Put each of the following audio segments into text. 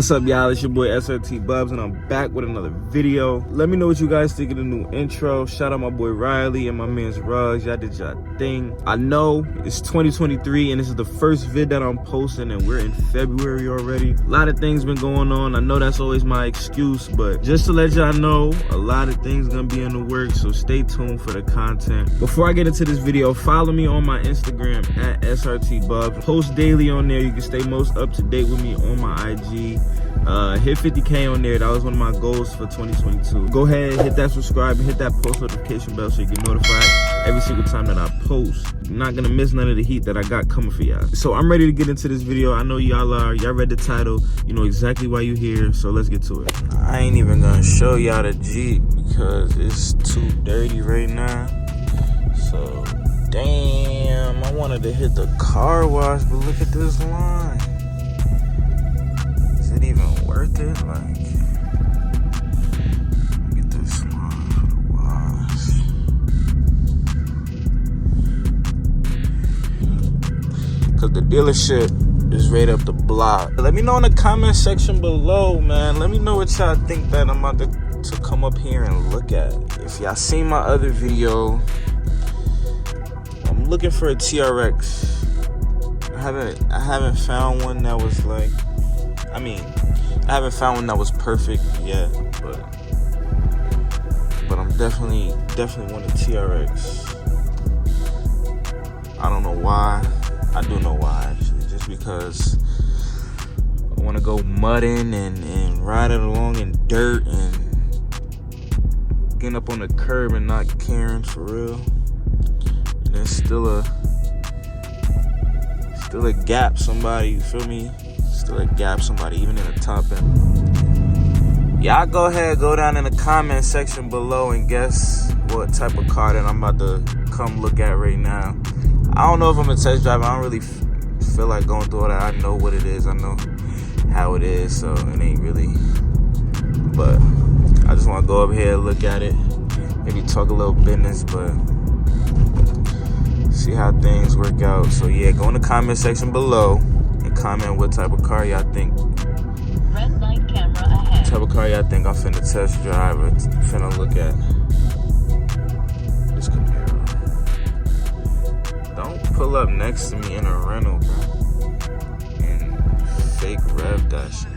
What's up, y'all? It's your boy SRT BUBZ, and I'm back with another video. Let me know what you guys think of the new intro. Shout out my boy Riley and my man's Ruggs. Y'all did y'all thing. I know it's 2023 and this is the first vid that I'm posting, and we're in February already. A lot of things been going on. I know that's always my excuse, but just to let y'all know, a lot of things gonna be in the works, so stay tuned for the content. Before I get into this video, follow me on my Instagram at SRT BUBZ. Post daily on there. You can stay most up to date with me on my IG. Hit 50K on there. That was one of my goals for 2022. Go ahead, hit that subscribe and hit that post notification bell so you get notified every single time that I post. You're not gonna miss none of the heat that I got coming for y'all. So I'm ready to get into this video. I know y'all are. Y'all read the title. You know exactly why you're here, so let's get to it. I ain't even gonna show y'all the Jeep because it's too dirty right now. So damn, I wanted to hit the car wash, but look at this line. Is it even worth it? Like, get this line for the wash. Cause the dealership is right up the block. Let me know in the comment section below, man. Let me know what y'all think that I'm about to come up here and look at. If y'all seen my other video, I'm looking for a TRX. I haven't found one that was like, I haven't found one that was perfect yet, but I'm definitely want a TRX. I don't know why. I do know why, actually, just because I want to go mudding and riding along in dirt and getting up on the curb and not caring for real. And there's still a gap, somebody, you feel me? Still a gap, somebody, even in the top end. Y'all go ahead, go down in the comment section below and guess what type of car that I'm about to come look at right now. I don't know if I'm a test driver. I don't really feel like going through all that. I know what it is. I know how it is, so it ain't really. But I just want to go up here, look at it, maybe talk a little business, but see how things work out. So yeah, go in the comment section below and comment what type of car y'all think. Red light camera ahead. What type of car y'all think I'm finna test drive or finna look at. This Camaro. Don't pull up next to me in a rental, bro, and fake rev that shit.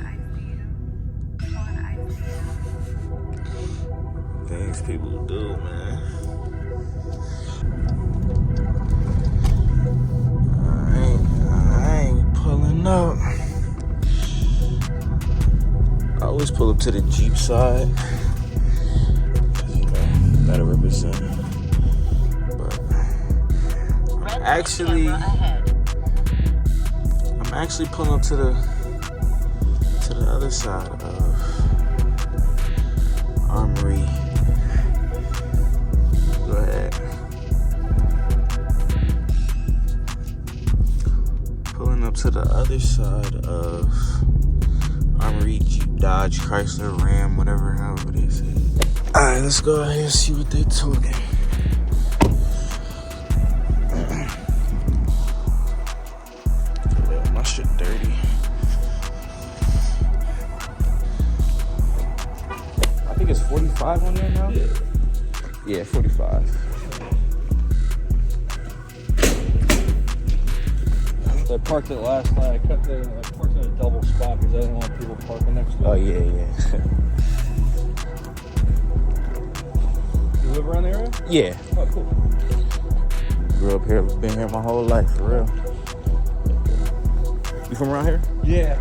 Things people do, man. I ain't pulling up. I always pull up to the Jeep side, you know, gotta represent. But I'm actually pulling up to the other side of Armory. Go ahead. Pulling up to the other side of Armory, Jeep, Dodge, Chrysler, Ram, whatever, however they say. Alright, let's go out here and see what they're talking. Yeah, my shit dirty. I think it's 45 on there now? Yeah, 45. I parked it last night. I parked it in a double spot because I didn't want people parking next to it. Oh, yeah. You live around the area? Yeah. Oh, cool. Grew up here, been here my whole life, for real. You from around here? Yeah.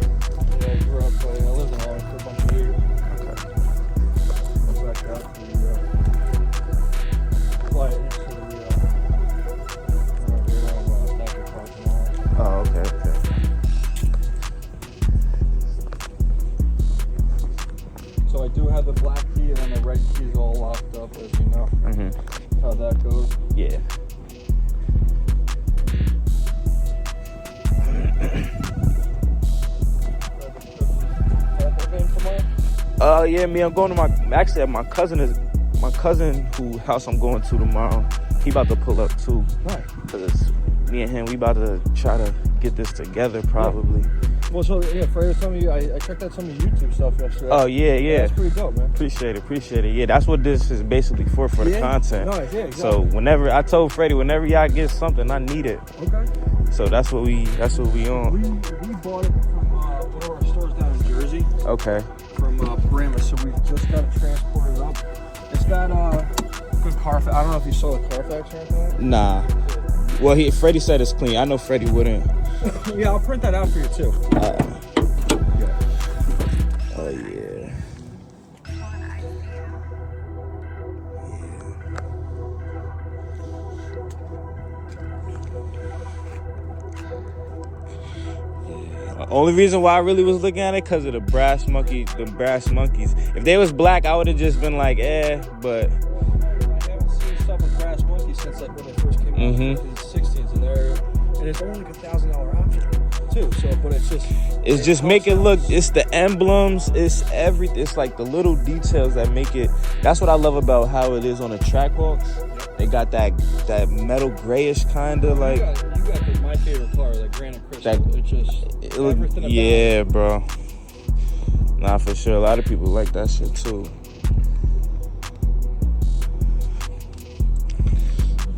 Yeah, I grew up, I lived in Long for a bunch of years. Okay. Went back out to the quiet next to the parking lot. Oh, okay. So I do have the black key and then the red key is all locked up, as you know. Mm-hmm. How that goes. Yeah. Yeah, me, I'm going to my cousin who house I'm going to tomorrow. He about to pull up too. Right. Cause me and him, we about to try to get this together probably. Well, so yeah, Freddie was telling me I checked out some of your YouTube stuff yesterday. Oh yeah. That's pretty dope, man. Appreciate it. Yeah, that's what this is basically for the content. Nice, yeah, exactly. So whenever I told Freddie, whenever y'all get something, I need it. Okay. So that's what we on. We bought it from one of our stores down in Jersey. Okay. From Brahma, so we just got it transported up. It's got good Carfax. I don't know if you saw the Carfax or anything. Nah. Well, Freddie said it's clean. I know Freddie wouldn't. Yeah, I'll print that out for you too. Oh yeah. Only reason why I really was looking at it because of the brass monkeys. If they was black, I would have just been like, but. I haven't seen stuff with brass monkeys since like when they first came out in the 16s, and it's only like $1,000 option too. So, but it's just make it look. It's the emblems. It's everything. It's like the little details that make it. That's what I love about how it is on the Trackhawks. They got that metal grayish kind of like. You got my favorite color, like granite crystal. It look, yeah, bro. Nah, for sure. A lot of people like that shit too.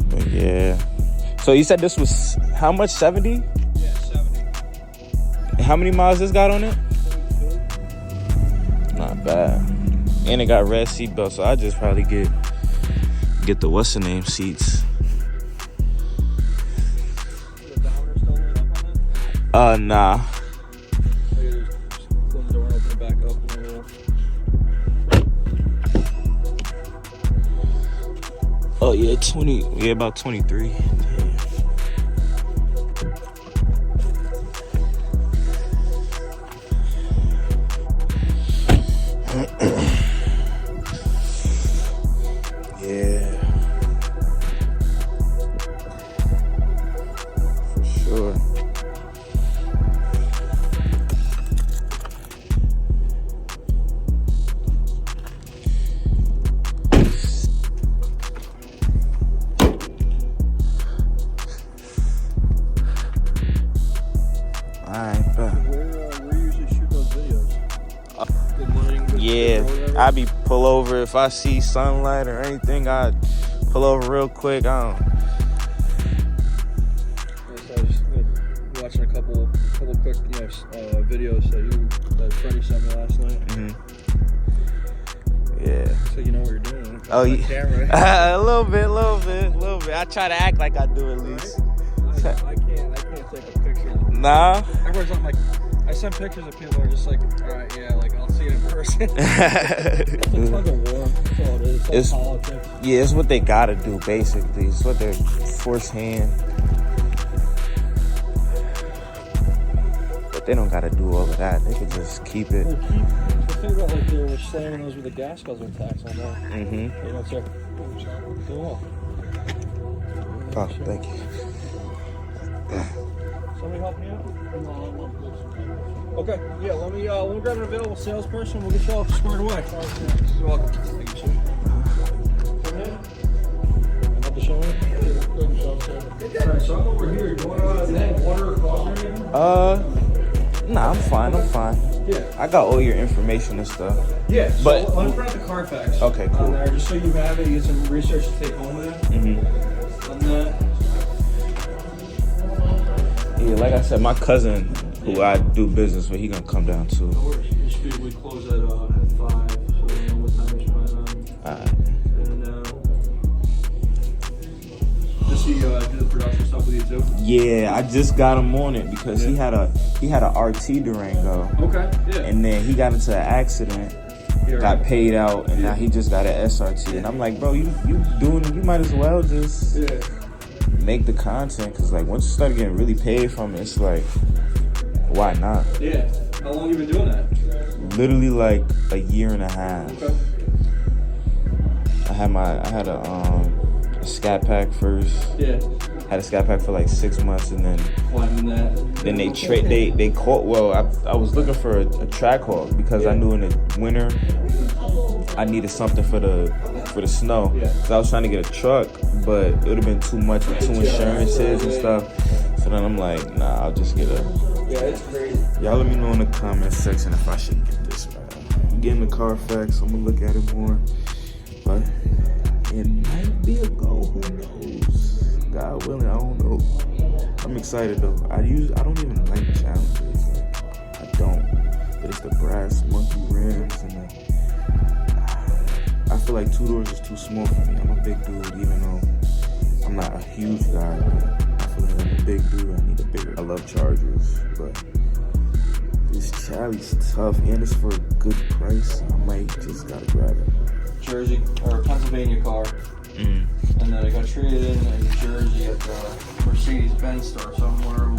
But yeah. So you said this was how much? 70? Yeah, 70. And how many miles this got on it? 22. Not bad. And it got red seat belts, so I just probably get the what's the name seats. Nah. Close the door and open it back up. Oh yeah, 20. Yeah, about 23. Yeah. For sure. Where you usually shoot those videos? Good lighting, good Yeah, I be pull over if I see sunlight or anything. I pull over real quick. I don't. So I was just watching a couple quick videos that Freddie sent me last night. Mm-hmm. Yeah. So you know what you're doing. Oh yeah. Camera. a little bit. I try to act like I do at least. I can't take a picture. Nah. Everyone's like, I send pictures of people who are just like, all right, yeah, like I'll see it in person. It's a tug of war. That's all it is. It's all politics. Yeah, it's what they gotta do basically. It's what they're forced hand. But they don't gotta do all of that. They could just keep it. The thing about like they were slamming those with the gas guzzler tax on that. Mm-hmm. You know, sir. Go on. Oh, thank you. Somebody help me out? Okay, yeah, let me grab an available salesperson. We'll get you all squared away. You're welcome. Thank you, sir. Come in. Help the show me. Alright, so I'm over here. You want to water or coffee or anything? Nah, I'm fine. Yeah. I got all your information and stuff. Yeah, so But- let me print the Carfax. Okay, cool. On there, just so you have it, you get some research to take home with it. Mm-hmm. On that. Yeah, like I said, my cousin, who I do business with, he gonna come down too. No worries. We close at 5, so I don't know what time we plan on. Alright. And does he do the production stuff with you too? Yeah, I just got him on it because he had a RT Durango, Okay, yeah. and then he got into an accident, Yeah, got right. paid out, and now he just got an SRT. And I'm like, bro, you might as well just make the content, because like once you start getting really paid from it, it's like, why not? Yeah. How long you been doing that? Literally like a year and a half. Okay. I had a Scat Pack first. Yeah. Had a Scat Pack for like 6 months, and then Climbing that. then they caught. Well, I was looking for a Trackhawk because I knew in the winter I needed something for the snow. Yeah. Cause I was trying to get a truck, but it would have been too much with 2 insurances and stuff. So then I'm like, nah, I'll just get a. Yeah, it's crazy. Y'all let me know in the comment section if I should get this, man. I'm getting the Carfax, I'm gonna look at it more. But it might be a go, who knows? God willing, I don't know. I'm excited though. I don't even like challenges. Like, I don't. But it's the brass monkey rims and I feel like 2 doors is too small for me. I'm a big dude, even though I'm not a huge guy, but I feel like I'm a big dude. I need a bigger. I love Chargers, but this Charlie's tough and it's for a good price. I might just gotta grab it. Jersey or Pennsylvania car. And then I got traded in Jersey at the Mercedes-Benz store somewhere.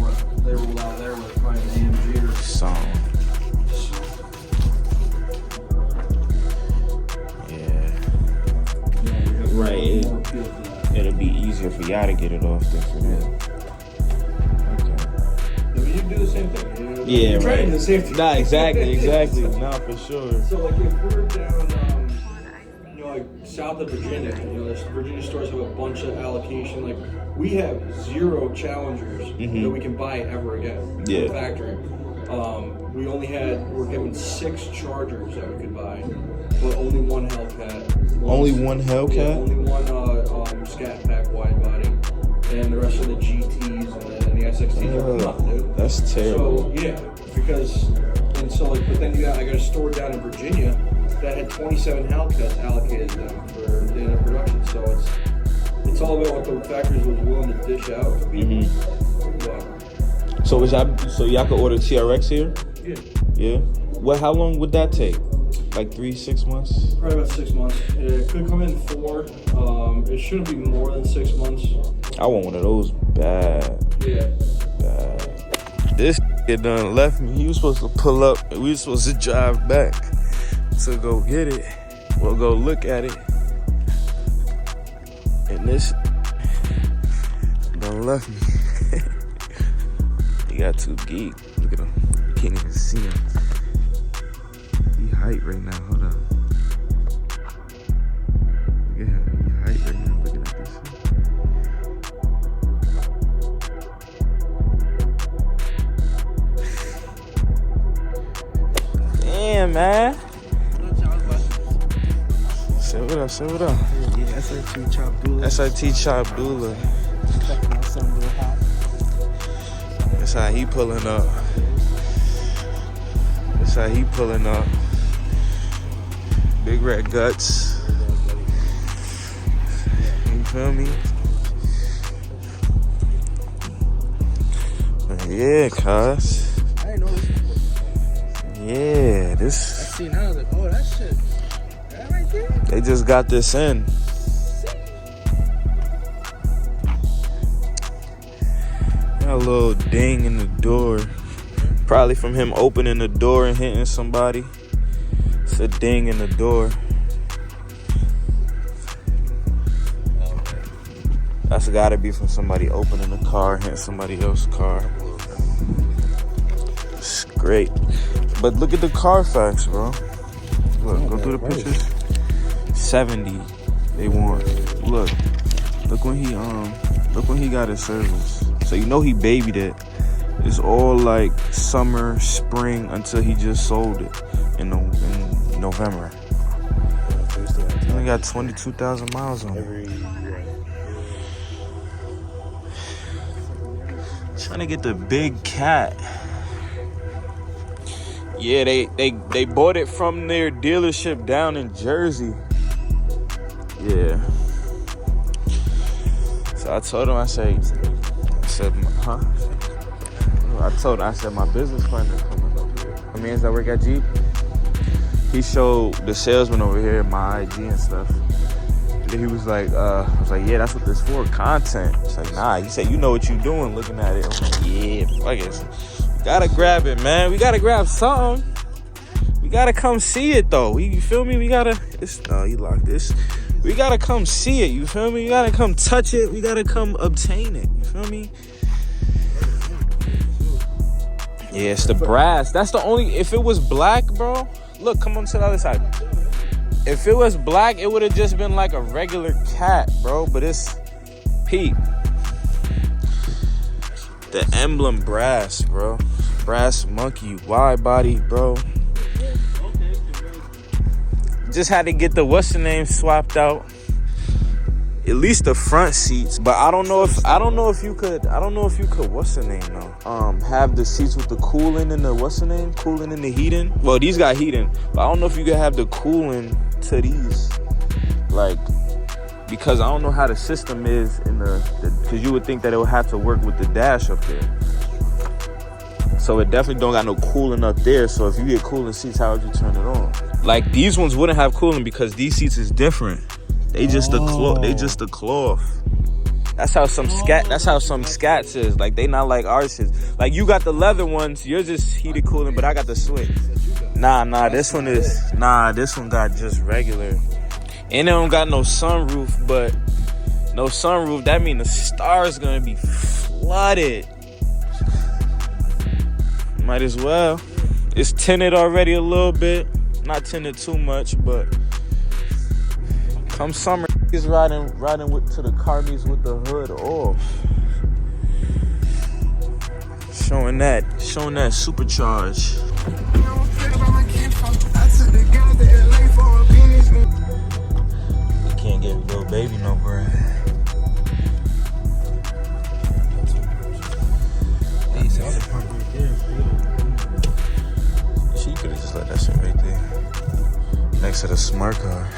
They rolled out there with probably an AMG or song. Yeah. Right. It'll be easier for y'all to get it off than for them. Okay. I mean, you do the same thing. Yeah, you're right. the same thing. Nah, exactly. Nah, for sure. So like if we're down, like south of Virginia, there's Virginia stores have a bunch of allocation. Like we have 0 Challengers that we can buy ever again from the factory. We're given 6 Chargers that we could buy, but only 1 Hellcat. Only 1 Hellcat? Yeah, only 1 Scat Pack wide body, and the rest of the GTs and the SXTs are not, dude. That's terrible. So yeah, but then I got a store down in Virginia that had 27 Hellcats allocated to them for the end of production. So it's all about what the factories was willing to dish out to people. So y'all could order TRX here? Yeah. Well, how long would that take? Like 3-6 months? Probably about 6 months. It could come in 4. It shouldn't be more than 6 months. I want one of those bad. Yeah. Bad. This kid done left me. He was supposed to pull up and we were supposed to drive back to go get it. We'll go look at it. And this done left me. He got too geek. Look at him. You can't even see him. He hype right now. Hold on. Look at him. He hype right now. Looking at this shit. Damn, man. Say what up, say what up. Yeah, SRT Chop Doula. SRT Chop Doula. That's how he pulling up. That's how he pulling up. Big red guts. You feel me? Yeah, cuz. I didn't know this. Yeah, this. I seen that. I was like, oh, that shit. That right there? They just got this in. Got a little ding in the door. Probably from him opening the door and hitting somebody. It's a ding in the door. That's gotta be from somebody opening the car and hitting somebody else's car. It's great. But look at the Carfax, bro. Look, go through the pictures. 70 they want. Look when he got his service. So you know he babied it. It's all like summer, spring until he just sold it in November. He only got 22,000 miles on it. Trying to get the big cat. Yeah, they bought it from their dealership down in Jersey. Yeah. So I told him, I said, huh? I told him, I said, my business partner coming up here. I mean, that work at Jeep? He showed the salesman over here my IG and stuff. And then he was like, I was like, yeah, that's what this for, content. It's like, nah. He said, you know what you doing looking at it. I was like, yeah, fuck it. We gotta grab it, man. We gotta grab something. We gotta come see it, though. You feel me? We gotta, you locked this. We gotta come see it, you feel me? We gotta come touch it. We gotta come obtain it, you feel me? Yeah, it's the brass. That's the only, if it was black, bro, look, come on to the other side. If it was black, it would have just been like a regular cat, bro, but it's peep. The emblem brass, bro. Brass monkey wide body, bro. Just had to get the what's the name swapped out. At least the front seats, but I don't know if you could what's the name though? Have the seats with the cooling and the what's the name? Cooling and the heating. Well, these got heating, but I don't know if you could have the cooling to these. Like, because I don't know how the system is in the because you would think that it would have to work with the dash up there. So it definitely don't got no cooling up there. So if you get cooling seats, how would you turn it on? Like these ones wouldn't have cooling because these seats is different. They just the cloth. They just the cloth. That's how some scats is. Like they not like ours is. Like you got the leather ones. You're just heated cooling, but I got the swing. Nah. This one got just regular. And it don't got no sunroof, but no sunroof. That mean the stars gonna be flooded. Might as well. It's tinted already a little bit. Not tinted too much, but come summer, he's riding to the Carnies with the hood off. Showing that supercharge. We can't give little baby no bread. She could have just let that shit right there. Next to the smart car.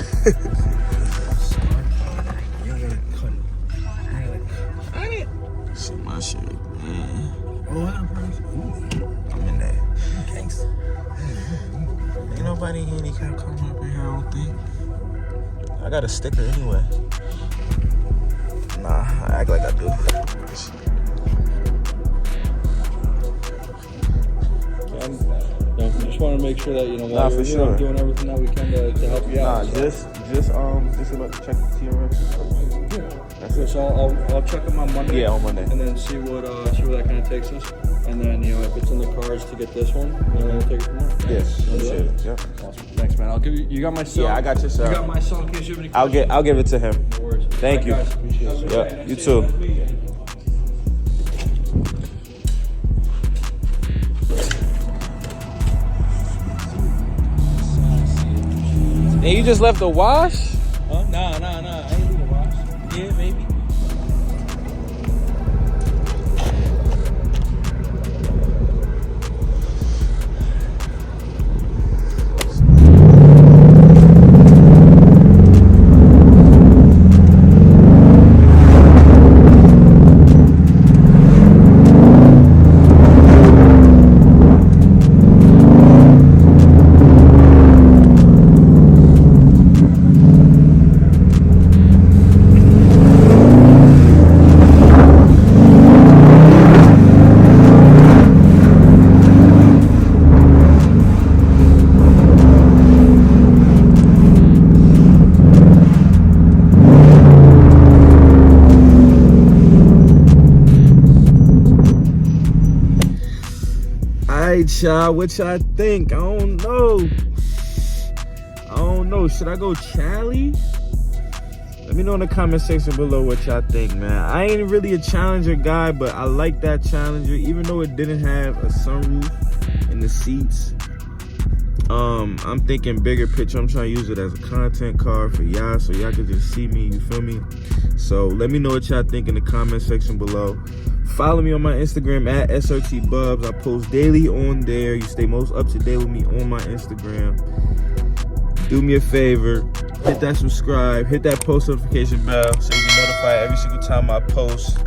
See my shit, man. I'm in that. Ain't nobody handicapped coming up in here, I don't think. I got a sticker anyway. Nah, I act like I do. I just want to make sure that while you're here, I'm doing everything that we can to help you out. Just about to check the TRX. That's it. So I'll check them on Monday. Yeah, on Monday. And then see what that kind of takes us. And then if it's in the cards to get this one, we'll take it from there. Yes. Yep. Awesome. Thanks, man. I'll give you. You got my cell. Yeah, I got your cell. You got my cell in case you have any questions. I'll give it to him. No worries. Thank you. Guys, appreciate it. Yeah, you too. And you just left the wash? Huh? Nah. I ain't leave the wash. Yeah, maybe. Y'all, what y'all think? I don't know. Should I go Charlie? Let me know in the comment section below what y'all think, man. I ain't really a Challenger guy, but I like that Challenger, even though it didn't have a sunroof in the seats. I'm thinking bigger picture. I'm trying to use it as a content car for y'all, so y'all can just see me, you feel me? So let me know what y'all think in the comment section below. Follow me on my Instagram at SRTBUBZ. I post daily on there. You stay most up to date with me on my Instagram. Do me a favor, hit that subscribe, hit that post notification bell so you get notified every single time I post.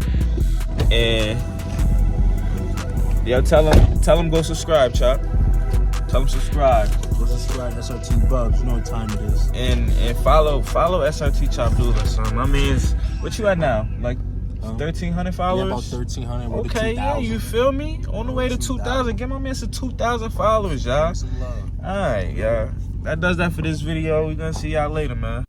And yo, tell them go subscribe, Chop. Tell them subscribe. Go subscribe, SRTBUBZ. You know what time it is. And follow SRT Chop Doula, son. My man's, what you at now? Like 1,300 followers? Yeah, about 1,300. Okay, yeah, you feel me? On the way to 2,000. Get my man to 2,000 followers, y'all. All right, y'all. That does that for this video. We're gonna see y'all later, man.